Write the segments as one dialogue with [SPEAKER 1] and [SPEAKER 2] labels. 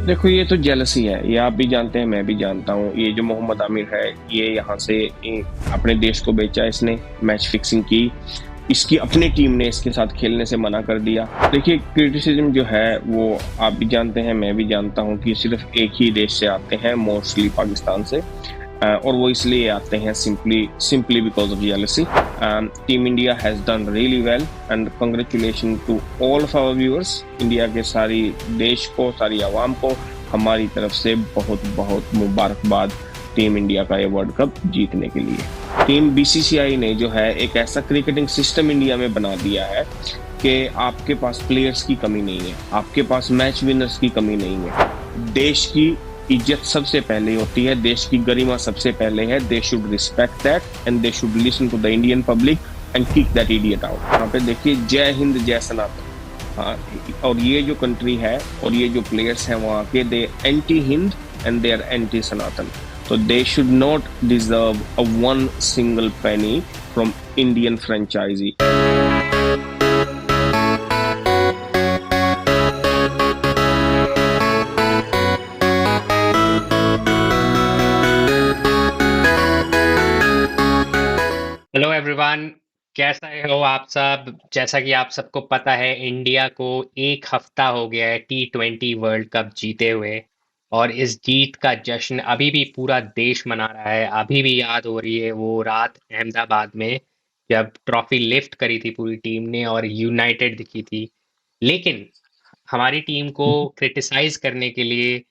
[SPEAKER 1] देखो, ये तो जेलसी है। ये आप भी जानते हैं, मैं भी जानता हूँ। ये जो मोहम्मद आमिर है, ये यहाँ से अपने देश को बेचा इसने, मैच फिक्सिंग की। इसकी अपनी टीम ने इसके साथ खेलने से मना कर दिया। देखिए, क्रिटिसिज्म जो है वो आप भी जानते हैं, मैं भी जानता हूँ कि सिर्फ एक ही देश से आते हैं, मोस्टली पाकिस्तान से। और वो इसलिए आते हैं simply simply because of jealousy. Team India has done really well and congratulation to all of our viewers. India के सारी देश को, सारी आवाम को हमारी तरफ से बहुत बहुत मुबारकबाद टीम इंडिया का ये वर्ल्ड कप जीतने के लिए। टीम बीसीसीआई ने जो है एक ऐसा क्रिकेटिंग सिस्टम इंडिया में बना दिया है कि आपके पास प्लेयर्स की कमी नहीं है, आपके पास मैच विनर्स की कमी नहीं है। देश की इज्जत सबसे पहले होती है, देश की गरिमा सबसे पहले है। They should respect that and they should listen to the Indian public and kick that idiot out. यहाँ पे देखिए, जय हिंद जय सनातन। हाँ, और ये जो कंट्री है और ये जो प्लेयर्स हैं वहाँ के, they anti Hind and they are anti Sanatan. तो they should not deserve a one single penny from Indian franchisee.
[SPEAKER 2] Hello everyone. कैसा हो आप सब? जैसा कि आप सबको पता है, इंडिया को एक हफ्ता हो गया है T20 वर्ल्ड कप जीते हुए। और इस जीत का जश्न अभी भी पूरा देश मना रहा है। अभी भी याद हो रही है वो रात अहमदाबाद में, जब ट्रॉफी लिफ्ट करी थी पूरी टीम ने और यूनाइटेड दिखी थी। लेकिन हमारी टीम को क्रिटिसाइज करने के लिए,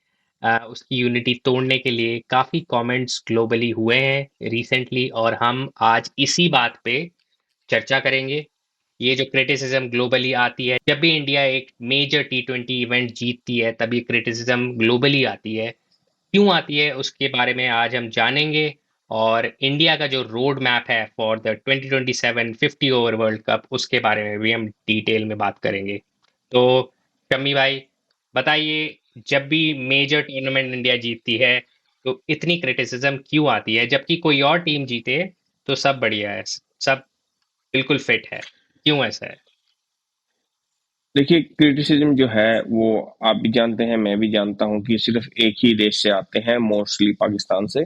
[SPEAKER 2] उसकी यूनिटी तोड़ने के लिए काफी कमेंट्स ग्लोबली हुए हैं रिसेंटली, और हम आज इसी बात पे चर्चा करेंगे। ये जो क्रिटिसिज्म ग्लोबली आती है, जब भी इंडिया एक मेजर T20 इवेंट जीतती है, तब ये क्रिटिसिज्म ग्लोबली आती है। क्यों आती है उसके बारे में आज हम जानेंगे। और इंडिया का जो रोड मैप है for the 2027 50 over world cup, उसके बारे में भी हम डिटेल में बात करेंगे। तो शम्मी भाई, बताइए, जब भी मेजर टूर्नामेंट इंडिया जीतती है तो इतनी क्रिटिसिज्म क्यों आती है, जबकि कोई और टीम जीते तो सब बढ़िया है, सब बिल्कुल फिट है? क्यों ऐसा है?
[SPEAKER 1] देखिए, क्रिटिसिज्म जो है वो आप भी जानते हैं, मैं भी जानता हूँ कि सिर्फ एक ही देश से आते हैं, मोस्टली पाकिस्तान से।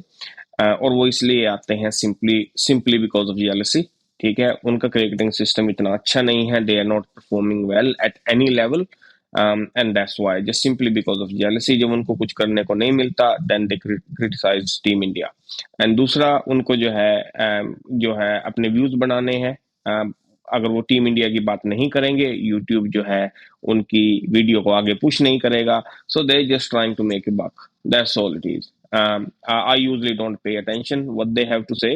[SPEAKER 1] और वो इसलिए आते हैं simply simply because of jealousy। ठीक है, उनका क्रिकेटिंग सिस्टम इतना अच्छा नहीं है, they are not performing well at any level. And that's why, just simply because of jealousy, जब उनको कुछ करने को नहीं मिलता, then they criticize team India. And दूसरा, उनको जो है अपने व्यूज बनाने हैं। अगर वो टीम इंडिया की बात नहीं करेंगे, यूट्यूब जो है उनकी वीडियो को आगे पुश नहीं करेगा। So they just trying to make a buck, that's all it is. I usually don't pay attention what they have to say.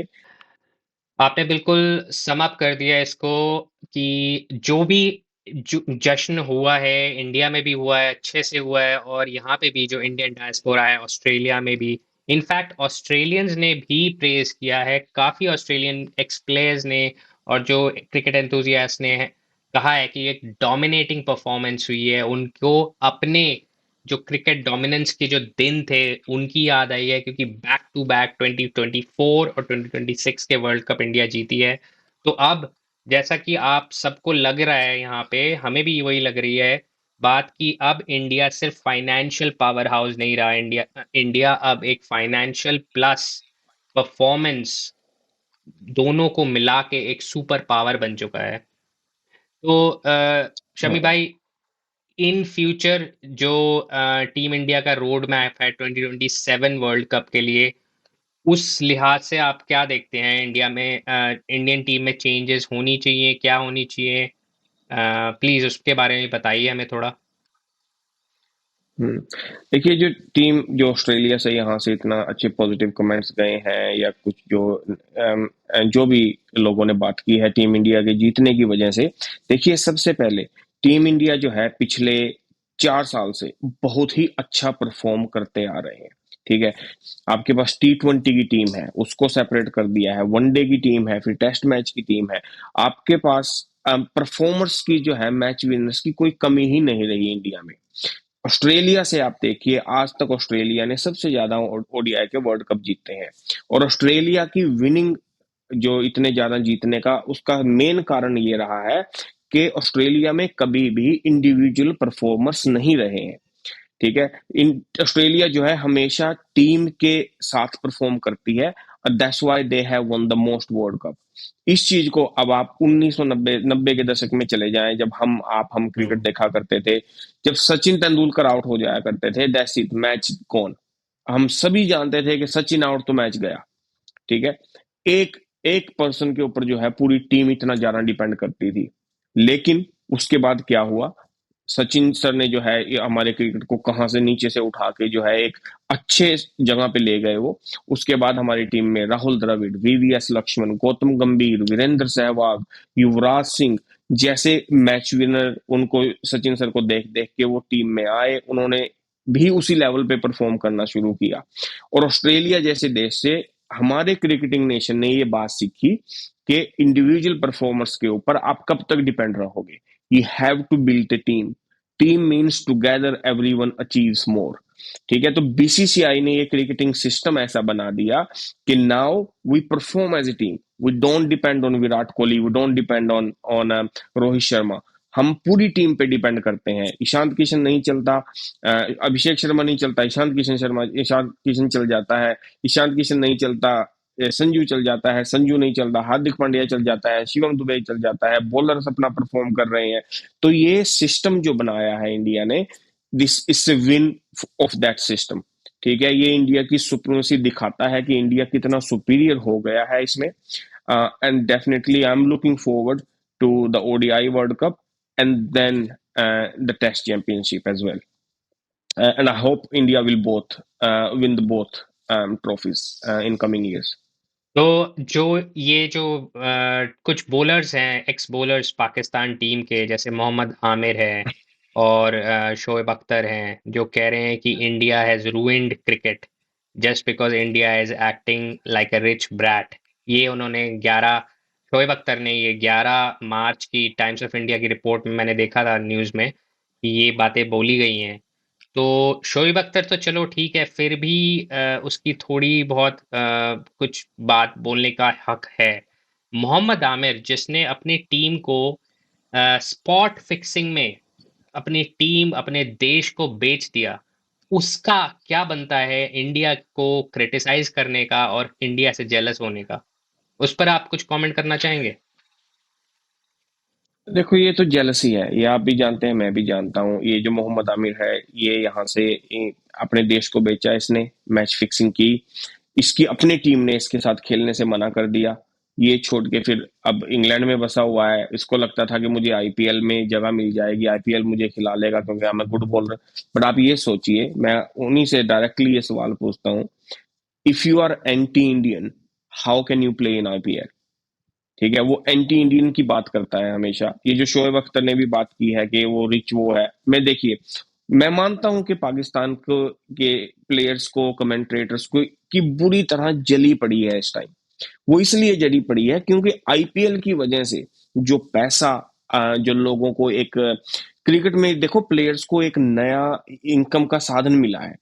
[SPEAKER 2] आपने बिल्कुल सम अप कर दिया इसको, कि जो भी जश्न हुआ है, इंडिया में भी हुआ है, अच्छे से हुआ है, और यहाँ पे भी जो इंडियन डायस्पोरा है ऑस्ट्रेलिया में भी, इनफैक्ट ऑस्ट्रेलियंस ने भी प्रेज किया है, काफी ऑस्ट्रेलियन एक्स प्लेयर्स ने और जो क्रिकेट एंथुजियास्ट ने कहा है कि एक डोमिनेटिंग परफॉर्मेंस हुई है। उनको अपने जो क्रिकेट डोमिनेंस के जो दिन थे उनकी याद आई है, क्योंकि बैक टू बैक 2024 और 2026 के वर्ल्ड कप इंडिया जीती है। तो अब, जैसा कि आप सबको लग रहा है, यहाँ पे हमें भी वही लग रही है बात, कि अब इंडिया सिर्फ फाइनेंशियल पावर हाउस नहीं रहा। इंडिया इंडिया अब एक फाइनेंशियल प्लस परफॉर्मेंस, दोनों को मिला के एक सुपर पावर बन चुका है। तो शमी भाई, इन फ्यूचर जो टीम इंडिया का रोड मैप है 2027 वर्ल्ड कप के लिए, उस लिहाज से आप क्या देखते हैं? इंडिया में, इंडियन टीम में चेंजेस होनी चाहिए, क्या होनी चाहिए? प्लीज उसके बारे में बताइए हमें थोड़ा।
[SPEAKER 1] देखिए, जो टीम जो ऑस्ट्रेलिया से यहाँ से इतना अच्छे पॉजिटिव कमेंट्स गए हैं, या कुछ जो भी लोगों ने बात की है टीम इंडिया के जीतने की वजह से। देखिए, सबसे पहले टीम इंडिया जो है पिछले 4 साल से बहुत ही अच्छा परफॉर्म करते आ रहे हैं। ठीक है, आपके पास T20 की टीम है, उसको सेपरेट कर दिया है, वनडे की टीम है, फिर टेस्ट मैच की टीम है। आपके पास परफॉर्मर्स की जो है, मैच विनर्स की कोई कमी ही नहीं रही इंडिया में। ऑस्ट्रेलिया से आप देखिए, आज तक ऑस्ट्रेलिया ने सबसे ज्यादा ओडीआई के वर्ल्ड कप जीते हैं। और ऑस्ट्रेलिया की विनिंग जो इतने ज्यादा जीतने का, उसका मेन कारण ये रहा है कि ऑस्ट्रेलिया में कभी भी इंडिविजुअल परफॉर्मर्स नहीं रहे हैं। ठीक है। इन ऑस्ट्रेलिया जो है हमेशा टीम के साथ परफॉर्म करती है, और that's why they have one the most world cup. इस चीज को अब आप 1990 90 के दशक में चले जाएं, जब हम क्रिकेट
[SPEAKER 2] हुँ।
[SPEAKER 1] देखा करते थे, जब सचिन तेंदुलकर आउट हो जाया करते थे, दैट्स इट, मैच कौन। हम सभी जानते थे कि सचिन आउट तो मैच गया। ठीक है। एक एक पर्सन के ऊपर जो है पूरी टीम इतना ज्यादा डिपेंड करती थी। लेकिन उसके बाद क्या हुआ, सचिन सर ने जो है ये हमारे क्रिकेट को कहां से नीचे से उठा के जो है एक अच्छे जगह पे ले गए वो। उसके बाद हमारी टीम में राहुल द्रविड़, वीवीएस लक्ष्मण, गौतम गंभीर, वीरेंद्र सहवाग, युवराज सिंह जैसे मैच विनर, उनको सचिन सर को देख देख के वो टीम में आए, उन्होंने भी उसी लेवल पे परफॉर्म करना शुरू किया। और ऑस्ट्रेलिया जैसे देश से हमारे क्रिकेटिंग नेशन ने ये बात सीखी कि इंडिविजुअल परफॉर्मर्स के ऊपर आप कब तक डिपेंड रहोगे। You have to build a team. Team means together everyone achieves more. ठीक है। तो बीसीसीआई ने ये क्रिकेटिंग सिस्टम ऐसा बना दिया कि now we perform as a team. We don't depend on Virat Kohli, we don't depend on on Rohit Sharma. हम पूरी टीम पे डिपेंड करते हैं। ईशांत किशन नहीं चलता, अभिषेक शर्मा नहीं चलता, ईशांत किशन चल जाता है। ईशांत किशन नहीं चलता, संजू चल जाता है। संजू नहीं चलता, हार्दिक पांड्या चल जाता है, शिवम दुबे चल जाता है। बॉलर्स अपना परफॉर्म कर रहे हैं। तो ये सिस्टम जो बनाया है इंडिया ने, this is a win of that system. ठीक है। ये इंडिया की सुप्रीमेसी दिखाता है कि इंडिया कितना सुपीरियर हो गया है इसमें। And definitely I am looking forward to the ODI world cup and then the test championship as well. And I hope India will both win the both trophies in coming years.
[SPEAKER 2] तो कुछ bowlers हैं, x bowlers Pakistan team के, जैसे मोहम्मद आमिर है और शोएब अख्तर हैं, जो कह रहे हैं कि India has ruined cricket just because India is acting like a rich brat. ये उन्होंने 11 शोएब अख्तर ने ये 11 मार्च की टाइम्स ऑफ इंडिया की रिपोर्ट में मैंने देखा था न्यूज़ में कि ये बातें बोली गई हैं। तो शोएब अख्तर तो चलो ठीक है, फिर भी उसकी थोड़ी बहुत कुछ बात बोलने का हक है। मोहम्मद आमिर जिसने अपनी टीम को स्पॉट फिक्सिंग में अपनी टीम, अपने देश को बेच दिया, उसका क्या बनता है इंडिया को क्रिटिसाइज़ करने का और इंडिया से जेलस होने का? उस पर आप कुछ कमेंट करना चाहेंगे?
[SPEAKER 1] देखो ये तो जेलसी है, ये आप भी जानते हैं, मैं भी जानता हूँ। ये जो मोहम्मद आमिर है, ये यहाँ से अपने देश को बेचा इसने, मैच फिक्सिंग की, इसकी अपनी टीम ने इसके साथ खेलने से मना कर दिया। ये छोड़ के फिर अब इंग्लैंड में बसा हुआ है। इसको लगता था कि मुझे आईपीएल में जगह मिल जाएगी, आईपीएल मुझे खिला लेगा क्योंकि मैं गुड बॉलर। बट आप ये सोचिए, मैं उन्हीं से डायरेक्टली ये सवाल पूछता हूँ, if you are anti Indian, how can you play in IPL. ठीक है। वो एंटी इंडियन की बात करता है हमेशा। ये जो शोएब अख्तर ने भी बात की है कि वो रिच वो है, मैं देखिए, मैं मानता हूं कि पाकिस्तान को के प्लेयर्स को, कमेंट्रेटर्स को की बुरी तरह जली पड़ी है इस टाइम। वो इसलिए जली पड़ी है क्योंकि आईपीएल की वजह से जो पैसा, जो लोगों को एक क्रिकेट में देखो, प्लेयर्स को एक नया इनकम का साधन मिला है।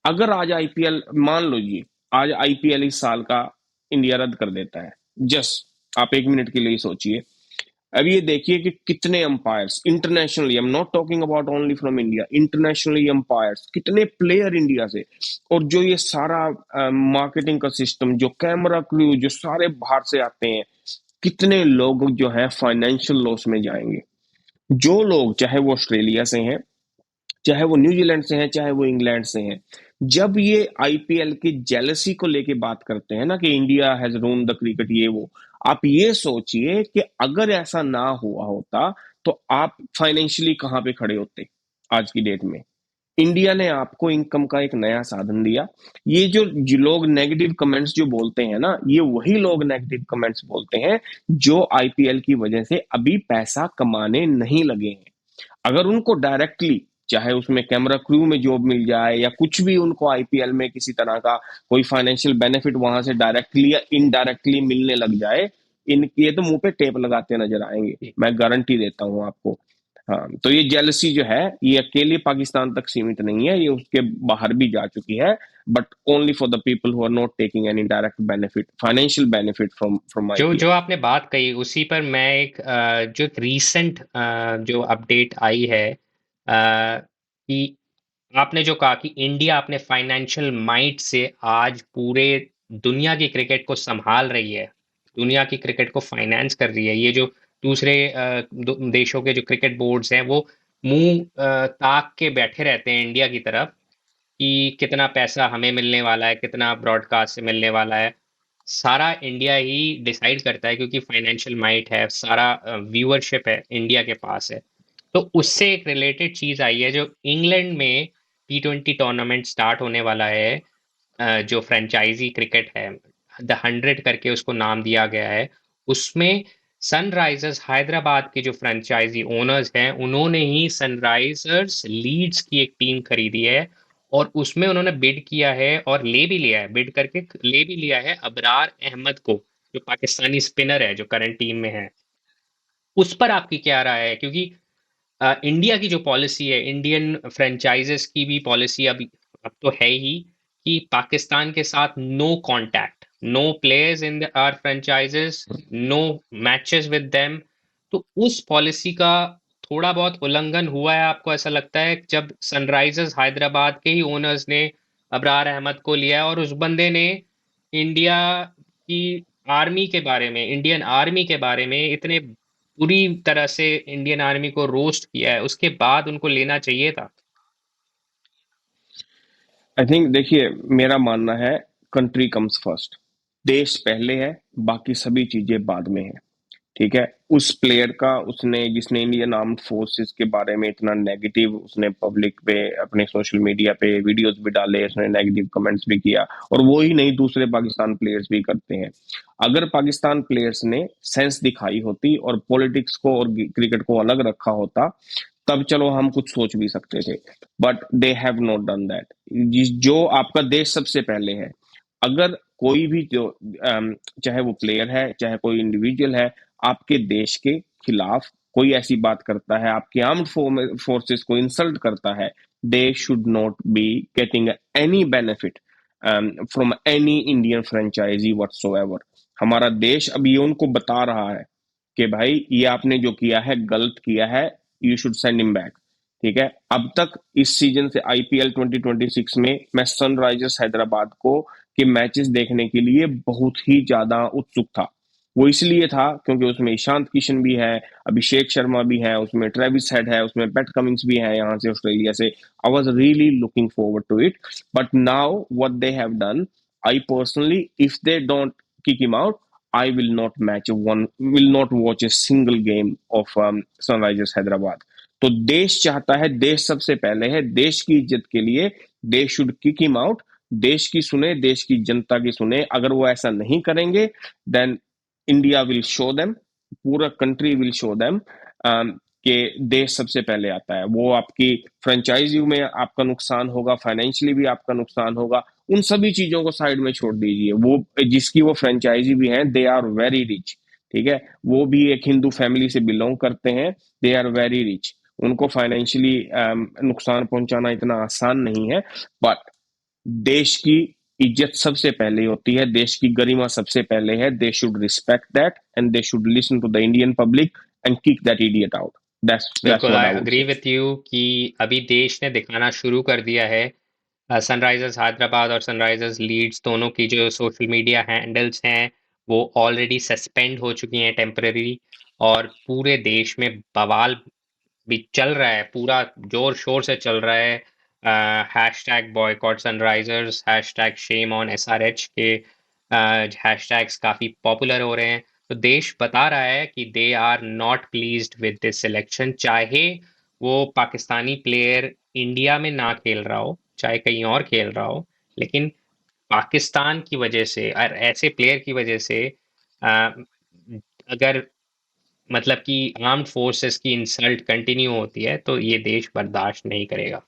[SPEAKER 1] अगर आज आईपीएल, मान लो जी, आज आईपीएल इस साल का इंडिया रद्द कर देता है, जस्ट आप एक मिनट के लिए सोचिए। अब ये देखिए कि कितने umpires internationally, I am not talking about only from India, internationally umpires, कितने प्लेयर इंडिया से, और जो ये सारा मार्केटिंग का सिस्टम, जो कैमरा क्रू, जो सारे बाहर से आते हैं, कितने लोग जो है फाइनेंशियल लॉस में जाएंगे। जो लोग, चाहे वो ऑस्ट्रेलिया से हैं, चाहे वो न्यूजीलैंड से हैं, चाहे वो इंग्लैंड से हैं, जब ये आईपीएल की जेलसी को लेके बात करते हैं ना कि इंडिया हैज रून द क्रिकेट, ये वो, आप ये सोचिए कि अगर ऐसा ना हुआ होता तो आप फाइनेंशियली कहां पे खड़े होते आज की डेट में। इंडिया ने आपको इनकम का एक नया साधन दिया। ये जो लोग नेगेटिव कमेंट्स जो बोलते हैं ना, ये वही लोग नेगेटिव कमेंट्स बोलते हैं जो आईपीएल की वजह से अभी पैसा कमाने नहीं लगे हैं। अगर उनको डायरेक्टली, चाहे उसमें कैमरा क्रू में जॉब मिल जाए या कुछ भी, उनको आईपीएल में किसी तरह का कोई फाइनेंशियल बेनिफिट वहां से डायरेक्टली या इनडायरेक्टली मिलने लग जाए, इनके तो मुंह पे टेप लगाते नजर आएंगे,
[SPEAKER 2] जी।
[SPEAKER 1] मैं गारंटी देता हूं आपको। हाँ, तो ये जेलसी जो है, ये अकेले पाकिस्तान तक सीमित नहीं है, ये उसके बाहर भी जा चुकी है। But only for the people who are not taking any direct benefit, financial benefit from from
[SPEAKER 2] जो
[SPEAKER 1] आईपीएल।
[SPEAKER 2] जो आपने बात कही उसी पर मैं जो एक रीसेंट जो अपडेट आई है कि आपने जो कहा कि इंडिया अपने फाइनेंशियल माइट से आज पूरे दुनिया की क्रिकेट को संभाल रही है, दुनिया की क्रिकेट को फाइनेंस कर रही है। ये जो दूसरे देशों के जो क्रिकेट बोर्ड्स हैं वो मुंह ताक के बैठे रहते हैं इंडिया की तरफ कि कितना पैसा हमें मिलने वाला है, कितना ब्रॉडकास्ट से मिलने वाला है। सारा इंडिया ही डिसाइड करता है क्योंकि फाइनेंशियल माइट है, सारा व्यूअरशिप है इंडिया के पास है। तो उससे एक रिलेटेड चीज आई है, जो इंग्लैंड में T20 टूर्नामेंट स्टार्ट होने वाला है। जो फ्रेंचाइजी क्रिकेट है, द 100 करके उसको नाम दिया गया है। उसमें सनराइजर्स हैदराबाद के जो फ्रेंचाइजी ओनर्स हैं, उन्होंने ही सनराइजर्स लीड्स की एक टीम खरीदी है, और उसमें उन्होंने बिड किया है और ले भी लिया है, बिड करके ले भी लिया है अबरार अहमद को, जो पाकिस्तानी स्पिनर है जो करंट टीम में है। उस पर आपकी क्या राय है? क्योंकि इंडिया की जो पॉलिसी है, इंडियन फ्रेंचाइजेस की भी पॉलिसी अब तो है ही कि पाकिस्तान के साथ no contact, no players in our franchises, no matches with them. तो उस पॉलिसी का थोड़ा बहुत उल्लंघन हुआ है, आपको ऐसा लगता है, जब सनराइजर्स हैदराबाद के ही ओनर्स ने अबरार अहमद को लिया और उस बंदे ने इंडिया की आर्मी के बारे में, इंडियन आर्मी के बारे में इतने पूरी तरह से इंडियन आर्मी को रोस्ट किया है, उसके बाद उनको लेना चाहिए था।
[SPEAKER 1] आई थिंक देखिए, मेरा मानना है कंट्री कम्स फर्स्ट। देश पहले है, बाकी सभी चीजें बाद में है। ठीक है। उस प्लेयर का, उसने जिसने इंडियन आर्म्ड फोर्सेस के बारे में इतना नेगेटिव, उसने पब्लिक पे अपने सोशल मीडिया पे वीडियोस भी डाले, उसने नेगेटिव कमेंट्स भी किया, और वो ही नहीं, दूसरे पाकिस्तान प्लेयर्स भी करते हैं। अगर पाकिस्तान प्लेयर्स ने सेंस दिखाई होती और पॉलिटिक्स को और क्रिकेट को अलग रखा होता, तब चलो हम कुछ सोच भी सकते थे। But they have not done that. जो आपका देश सबसे पहले है। अगर कोई भी जो चाहे वो प्लेयर है, चाहे कोई इंडिविजुअल है, आपके देश के खिलाफ कोई ऐसी बात करता है, आपके आर्म्ड फोर्सेस को इंसल्ट करता है, they should not be getting any benefit from any Indian franchise whatsoever. हमारा देश अब ये उनको बता रहा है कि भाई ये आपने जो किया है गलत किया है, you should send him back. ठीक है। अब तक इस सीजन से आईपीएल 2026 में मैं सनराइजर्स हैदराबाद को के मैचेस देखने के लिए बहुत ही ज्यादा उत्सुक था। वो इसलिए था क्योंकि उसमें ईशांत किशन भी है, अभिषेक शर्मा भी है, उसमें ट्रेविस हेड है, उसमें पैट कमिंस भी है यहाँ से ऑस्ट्रेलिया से। I was really looking forward to it. But now what they have done, I personally, if they don't kick him out, I will not watch a single game of Sunrisers Hyderabad. तो देश चाहता है, देश सबसे पहले है, देश की इज्जत के लिए they should kick him out. देश की सुने, देश की जनता की सुने। अगर वो ऐसा नहीं करेंगे, then India will show them, पूरा कंट्री विल शो देम कि देश सबसे पहले आता है। वो आपकी फ्रेंचाइजी में आपका नुकसान होगा, फाइनेंशियली भी आपका नुकसान होगा। उन सभी चीजों को साइड में छोड़ दीजिए। वो जिसकी वो फ्रेंचाइजी भी है, दे आर वेरी रिच। ठीक है। वो भी एक हिंदू फैमिली से बिलोंग करते हैं, दे आर वेरी रिच। उनको फाइनेंशियली नुकसान पहुंचाना इतना आसान नहीं है। बट देश की इज्जत सबसे पहले होती है, देश की गरिमा सबसे पहले है। They should respect that and they should listen to the Indian public and kick that idiot out. That's
[SPEAKER 2] बिल्कुल,
[SPEAKER 1] what
[SPEAKER 2] I
[SPEAKER 1] I would
[SPEAKER 2] agree
[SPEAKER 1] say.
[SPEAKER 2] With you कि अभी देश ने दिखाना शुरू कर दिया है। सनराइजर्स हैदराबाद और सनराइजर्स लीड्स दोनों की जो सोशल मीडिया हैंडल्स हैं, वो ऑलरेडी सस्पेंड हो चुकी हैं टेम्पररी, और पूरे देश में बवाल भी चल रहा है, पूरा जोर शोर से चल रहा है। Hashtag boycott Sunrisers, hashtag shame on SRH के हैशटैग्स काफी पॉपुलर हो रहे हैं। तो देश बता रहा है कि they are not pleased with this selection, चाहे वो पाकिस्तानी प्लेयर इंडिया में ना खेल रहा हो, चाहे कहीं और खेल रहा हो, लेकिन पाकिस्तान की वजह से और ऐसे प्लेयर की वजह से अ, अगर मतलब कि आर्म्ड फोर्सेस की इंसल्ट कंटिन्यू होती है, तो ये देश बर्दाश्त नहीं करेगा।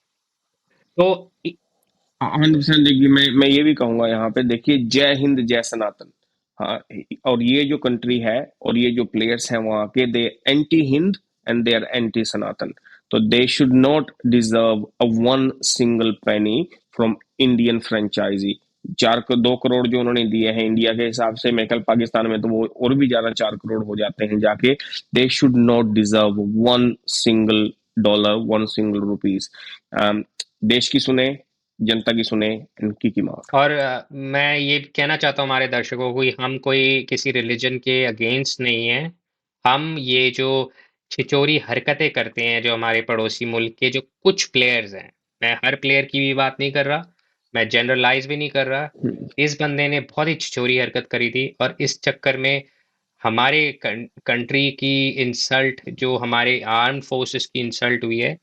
[SPEAKER 2] तो
[SPEAKER 1] 100% देखिए, मैं ये भी कहूंगा यहाँ पे, देखिए, जय हिंद जय सनातन। हाँ। और ये जो कंट्री है और ये जो प्लेयर्स हैं वहाँ के, they anti Hind and they are anti Sanatan. तो they should not deserve a one single penny from Indian franchisee. 2 crore जो उन्होंने दिए हैं इंडिया के हिसाब से, मैं कल पाकिस्तान में तो वो और भी ज्यादा 4 करोड़ हो जाते हैं जाके। दे should not deserve one single dollar, one single rupees. देश की सुने, जनता की सुने, इनकी की मांग।
[SPEAKER 2] और मैं ये कहना चाहता हूँ हमारे दर्शकों को कि हम कोई किसी रिलीजन के अगेंस्ट नहीं है। हम ये जो छिचोरी हरकतें करते हैं जो हमारे पड़ोसी मुल्क के जो कुछ प्लेयर्स हैं, मैं हर प्लेयर की भी बात नहीं कर रहा, मैं जनरलाइज भी नहीं कर रहा।
[SPEAKER 1] हम्म,
[SPEAKER 2] इस बंदे ने बहुत ही छिचोरी हरकत करी थी और इस चक्कर में हमारे कंट्री की इंसल्ट, जो हमारे आर्म फोर्सेस की इंसल्ट हुई है,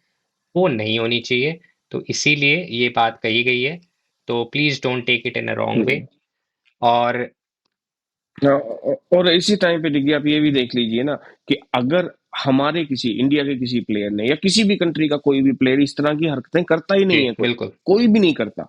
[SPEAKER 2] वो नहीं होनी चाहिए। तो इसीलिए ये बात कही गई है। तो please don't take it in a wrong way.
[SPEAKER 1] Hmm.
[SPEAKER 2] और
[SPEAKER 1] और इसी टाइम पे देखिए, आप ये भी देख लीजिए ना कि अगर हमारे किसी इंडिया के किसी प्लेयर ने या किसी भी कंट्री का कोई भी प्लेयर इस तरह की हरकतें करता ही
[SPEAKER 2] जी
[SPEAKER 1] नहीं है, कोई
[SPEAKER 2] बिल्कुल।
[SPEAKER 1] कोई भी नहीं करता।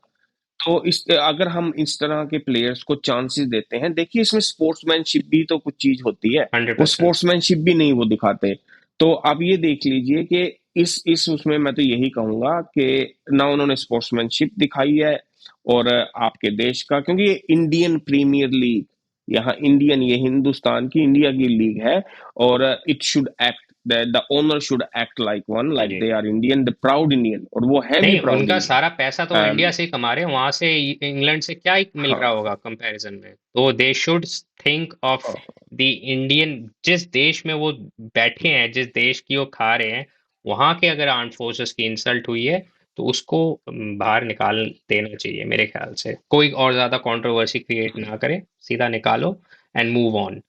[SPEAKER 1] तो इस अगर हम इस तरह के प्लेयर्स को चांसेस देते हैं, देखिए इसमें स्पोर्ट्समैनशिप भी तो कुछ चीज होती है।
[SPEAKER 2] हंड्रेड
[SPEAKER 1] वो
[SPEAKER 2] परसेंट
[SPEAKER 1] स्पोर्ट्समैनशिप भी नहीं वो दिखाते। तो आप ये देख लीजिए कि इस उसमें मैं तो यही कहूंगा कि ना उन्होंने स्पोर्ट्समैनशिप दिखाई है, और आपके देश का, क्योंकि ये इंडियन प्रीमियर लीग, यहाँ इंडियन, ये हिंदुस्तान की, इंडिया की लीग है। और it should act, the owner should act like one,
[SPEAKER 2] हाँ
[SPEAKER 1] लाइक
[SPEAKER 2] जी।
[SPEAKER 1] They are Indian, the proud Indian, और वो है भी
[SPEAKER 2] नहीं,
[SPEAKER 1] प्राउड
[SPEAKER 2] उनका
[SPEAKER 1] इंडियन।
[SPEAKER 2] सारा पैसा तो इंडिया से ही कमा रहे हैं, वहां से इंग्लैंड से क्या ही मिल रहा
[SPEAKER 1] हाँ,
[SPEAKER 2] होगा कंपैरिजन में। तो दे शुड थिंक ऑफ
[SPEAKER 1] हाँ।
[SPEAKER 2] द इंडियन, जिस देश में वो बैठे हैं, जिस देश की वो खा रहे हैं, वहां के अगर आर्म्ड फोर्सेस की इंसल्ट हुई है तो उसको बाहर निकाल देना चाहिए मेरे ख्याल से। कोई और ज्यादा कंट्रोवर्सी क्रिएट ना करें, सीधा निकालो and move on.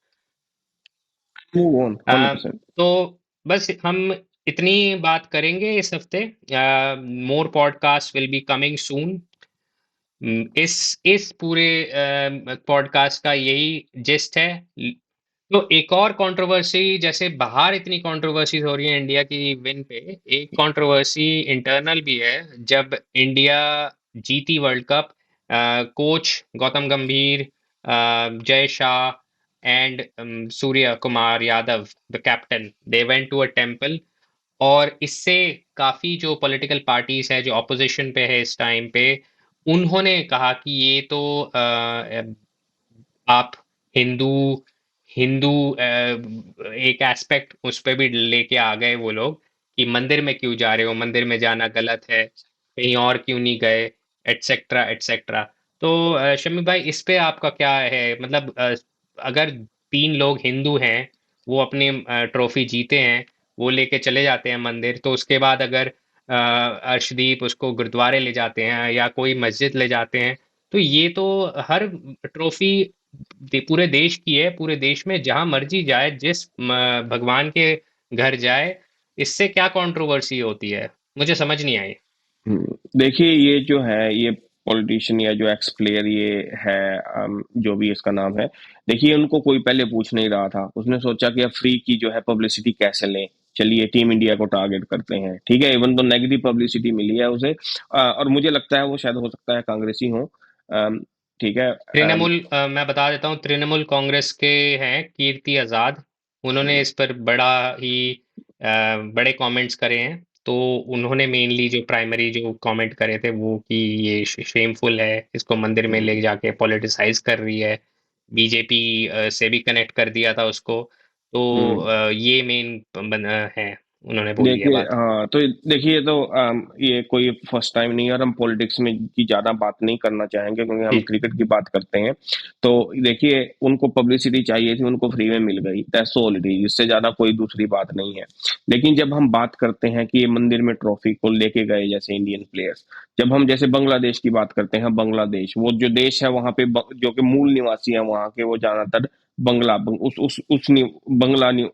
[SPEAKER 1] Move on, 100%।
[SPEAKER 2] तो बस हम इतनी बात करेंगे इस हफ्ते। More podcast will be coming soon. इस पूरे पॉडकास्ट का यही जिस्ट है। तो एक और कंट्रोवर्सी, जैसे बाहर इतनी कंट्रोवर्सीज हो रही है इंडिया की विन पे, एक कंट्रोवर्सी इंटरनल भी है। जब इंडिया जीती world cup, coach Gautam Gambhir, Jay Shah and Suryakumar Yadav, the captain, they went to a temple. और इससे काफी जो पॉलिटिकल पार्टीज है जो ऑपोजिशन पे है इस टाइम पे, उन्होंने कहा कि ये तो आप हिंदू हिंदू एक एस्पेक्ट उस पे भी लेके आ गए वो लोग, कि मंदिर में क्यों जा रहे हो, मंदिर में जाना गलत है, कहीं और क्यों नहीं गए, एटसेट्रा एटसेट्रा। तो शमी भाई, इस पे आपका क्या है? मतलब अगर तीन लोग हिंदू हैं, वो अपनी ट्रॉफी जीते हैं, वो लेके चले जाते हैं मंदिर, तो उसके बाद अगर अर्शदीप उसको गुरुद्वारे ले जाते हैं या कोई मस्जिद ले जाते हैं, तो ये तो हर ट्रॉफी पूरे देश की है, पूरे देश में जहां मर्जी जाए, जिस भगवान के घर जाए, इससे क्या कंट्रोवर्सी होती है? मुझे समझ नहीं आई।
[SPEAKER 1] देखिए ये जो है, ये पॉलिटिशियन या जो एक्स प्लेयर ये है, जो भी इसका नाम है, देखिए उनको कोई पहले पूछ नहीं रहा था। उसने सोचा कि अब फ्री की जो है पब्लिसिटी कैसे लें, चलिए टीम इंडिया को टारगेट करते हैं। ठीक है, इवन तो नेगेटिव पब्लिसिटी मिली है उसे, और मुझे लगता है वो शायद हो सकता है कांग्रेसी हो। ठीक है।
[SPEAKER 2] तृणमूल, मैं बता देता हूँ, तृणमूल कांग्रेस के हैं कीर्ति आजाद। उन्होंने इस पर बड़ा ही बड़े कमेंट्स करे हैं। तो उन्होंने मेनली जो प्राइमरी जो कमेंट करे थे वो कि ये शेमफुल है, इसको मंदिर में ले जाके पॉलिटिसाइज कर रही है, बीजेपी से भी कनेक्ट कर दिया था उसको। तो ये मेन है, उन्होंने बोली है
[SPEAKER 1] देखिए,
[SPEAKER 2] बात।
[SPEAKER 1] हाँ, तो देखिए, तो ये कोई फर्स्ट टाइम नहीं है, और हम पॉलिटिक्स में की ज्यादा बात नहीं करना चाहेंगे क्योंकि हम
[SPEAKER 2] जी।
[SPEAKER 1] क्रिकेट की बात करते हैं। तो देखिए, उनको पब्लिसिटी चाहिए थी, उनको फ्री में मिल गई, दैट्स ऑल इट इज, इससे ज्यादा कोई दूसरी बात नहीं है। लेकिन जब हम बात करते हैं कि ये मंदिर में ट्रॉफी को लेके गए जैसे इंडियन प्लेयर्स, जब हम जैसे बांग्लादेश की बात करते हैं, बांग्लादेश वो जो देश है वहां पे जो कि मूल निवासी है वहां के, वो ज्यादातर बंगला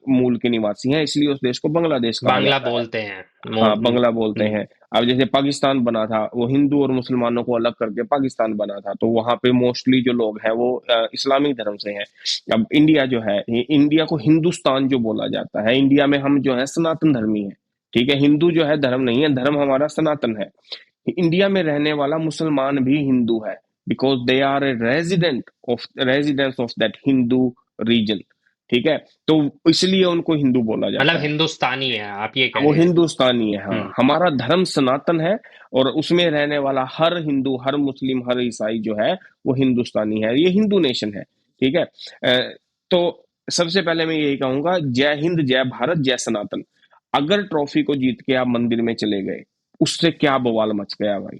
[SPEAKER 1] मूल के निवासी हैं, इसलिए उस देश को बांग्लादेश कहा
[SPEAKER 2] बांग्ला
[SPEAKER 1] जाता है।
[SPEAKER 2] बोलते हैं
[SPEAKER 1] हाँ, बंगला बोलते हैं। अब जैसे पाकिस्तान बना था, वो हिंदू और मुसलमानों को अलग करके पाकिस्तान बना था, तो वहां पे मोस्टली जो लोग हैं वो इस्लामिक धर्म से हैं। अब इंडिया जो है, इंडिया को हिंदुस्तान जो बोला जाता है, इंडिया में हम जो है सनातन धर्मी हैं। ठीक है, हिंदू जो है धर्म नहीं है, धर्म हमारा सनातन है। इंडिया में रहने वाला मुसलमान भी हिंदू है, because they are a residence of that Hindu region. ठीक है, तो इसलिए उनको हिंदू बोला
[SPEAKER 2] मतलब
[SPEAKER 1] जाता है।
[SPEAKER 2] हिंदुस्तानी है, आप ये कह
[SPEAKER 1] वो
[SPEAKER 2] रहे हैं?
[SPEAKER 1] हिंदुस्तानी है, हाँ,
[SPEAKER 2] हम्म।
[SPEAKER 1] हमारा धर्म सनातन है। और उसमें रहने वाला हर हिंदू, हर मुस्लिम, हर ईसाई जो है वो हिंदुस्तानी है, ये हिंदू नेशन है। ठीक है। तो सबसे पहले मैं यही कहूंगा, जय हिंद, जय भारत, जय सनातन। अगर ट्रॉफी को जीत के आप मंदिर में चले गए, उससे क्या बवाल मच गया भाई।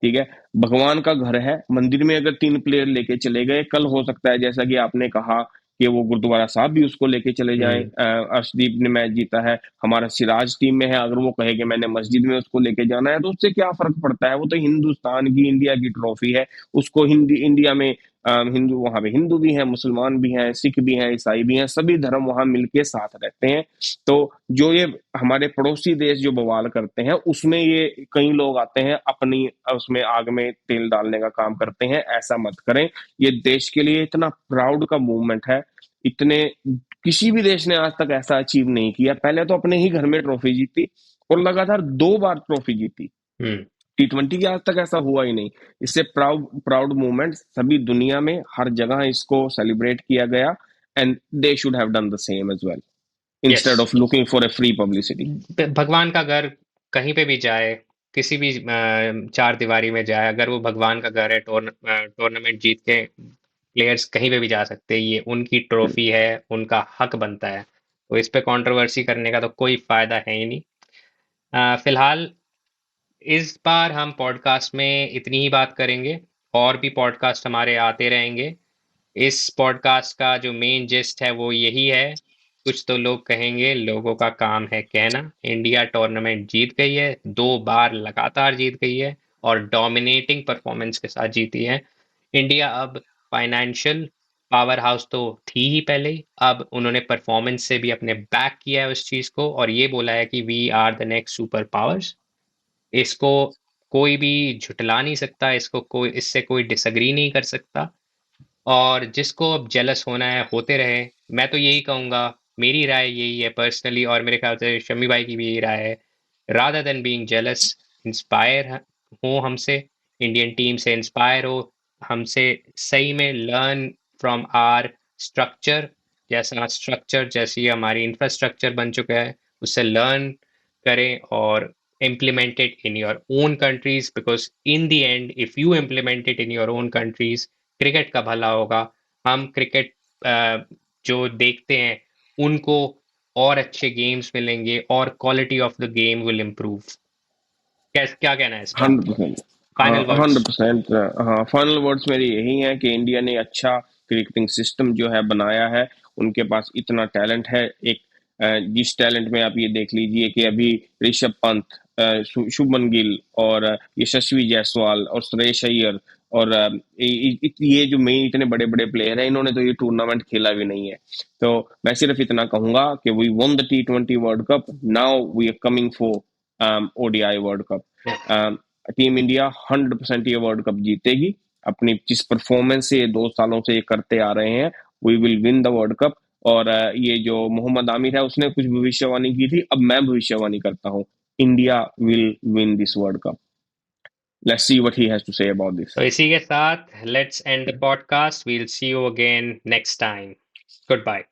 [SPEAKER 1] ठीक है, भगवान का घर है, मंदिर में अगर 3 प्लेयर लेके चले गए, कल हो सकता है जैसा कि आपने कहा कि वो गुरुद्वारा साहब भी उसको लेके चले जाएं।
[SPEAKER 2] हुँ,
[SPEAKER 1] अर्शदीप ने मैच जीता है, हमारा सिराज टीम में है, अगर वो कहे कि मैंने मस्जिद में उसको लेके जाना है तो उससे क्या फर्क पड़ता है, वो तो हिंदुस्तान की, इंडिया की ट्रॉफी है। उसको हिंदी इंडिया में हिंदू, वहां पे हिंदू भी हैं, मुसलमान भी हैं, सिख भी हैं, ईसाई भी हैं, सभी धर्म वहां मिलके साथ रहते हैं। तो जो ये हमारे पड़ोसी देश जो बवाल करते हैं उसमें ये कई लोग आते हैं अपनी उसमें आग में तेल डालने का काम करते हैं, ऐसा मत करें। ये देश के लिए इतना प्राउड का मूवमेंट है, इतने किसी भी देश ने आज तक ऐसा अचीव नहीं किया। पहले तो अपने ही घर में ट्रॉफी जीती और लगातार 2 बार ट्रॉफी जीती,
[SPEAKER 2] हुँ।
[SPEAKER 1] T20 की आज तक ऐसा हुआ ही नहीं। इससे प्राउड प्राउड मूवमेंट सभी दुनिया में हर जगह इसको सेलिब्रेट किया गया, and they should have done the same as well
[SPEAKER 2] yes.
[SPEAKER 1] instead of looking for a free publicity.
[SPEAKER 2] भगवान का घर कहीं पे भी जाए, किसी भी चार दीवारी में जाए, अगर वो भगवान का घर है, टूर्नामेंट जीत के प्लेयर्स कहीं पे भी जा सकते हैं, ये उनकी ट्रॉफी है, उनका हक बनता है। तो इस पे कंट्रोवर्सी करने का तो कोई फायदा है ही नहीं। फिलहाल इस बार हम पॉडकास्ट में इतनी ही बात करेंगे, और भी पॉडकास्ट हमारे आते रहेंगे। इस पॉडकास्ट का जो मेन जिस्ट है वो यही है, कुछ तो लोग कहेंगे, लोगों का काम है कहना। इंडिया टूर्नामेंट जीत गई है, 2 बार लगातार जीत गई है, और डोमिनेटिंग परफॉर्मेंस के साथ जीती है। इंडिया अब फाइनेंशियल पावर हाउस तो थी ही पहले ही, अब उन्होंने परफॉर्मेंस से भी अपने बैक किया है उस चीज को, और ये बोला है कि we are the next super powers. इसको कोई भी झुटला नहीं सकता, इसको कोई, इससे कोई डिसएग्री नहीं कर सकता। और जिसको अब जेलस होना है होते रहे। मैं तो यही कहूंगा, मेरी राय यही है पर्सनली, और मेरे ख्याल से शम्मी भाई की भी यही राय है, rather than being jealous, inspire हो हमसे, इंडियन टीम से इंस्पायर हो, हमसे सही में लर्न फ्रॉम आर स्ट्रक्चर, जैसा स्ट्रक्चर, जैसी हमारी इंफ्रास्ट्रक्चर बन चुका है, उससे लर्न करें और implement it in your own countries, because in the end if you implement it in your own countries, cricket का भला होगा। हम क्रिकेट जो देखते हैं उनको और अच्छे गेम्स मिलेंगे, और quality of the game will improve. क्या कहना है इस पे आपका?
[SPEAKER 1] 100%। हाँ,
[SPEAKER 2] फाइनल वर्ड्स।
[SPEAKER 1] 100%। हाँ, फाइनल वर्ड्स मेरे यही हैं कि इंडिया ने अच्छा क्रिकेटिंग सिस्टम जो है बनाया है, उनके पास इतना टैलेंट है। एक जिस टैलेंट में आप ये देख लीजिए कि अभी ऋषभ पंत, शुभमन गिल और यशस्वी जायसवाल और श्रेयस अय्यर और ये जो मेन इतने बड़े बड़े प्लेयर हैं, इन्होंने तो ये टूर्नामेंट खेला भी नहीं है। तो मैं सिर्फ इतना कहूंगा कि we won the T20 world cup, now we are coming for ODI world cup. Team India 100% ये वर्ल्ड कप जीतेगी, अपनी जिस परफॉर्मेंस से ये 2 सालों से ये करते आ रहे हैं। We will win the world cup. और ये जो मोहम्मद आमिर है उसने कुछ भविष्यवाणी की थी, अब मैं भविष्यवाणी करता हूँ, India will win this world cup. Let's see what he has to say about this.
[SPEAKER 2] तो इसी के साथ let's end the podcast, we'll see you again next time. Good bye.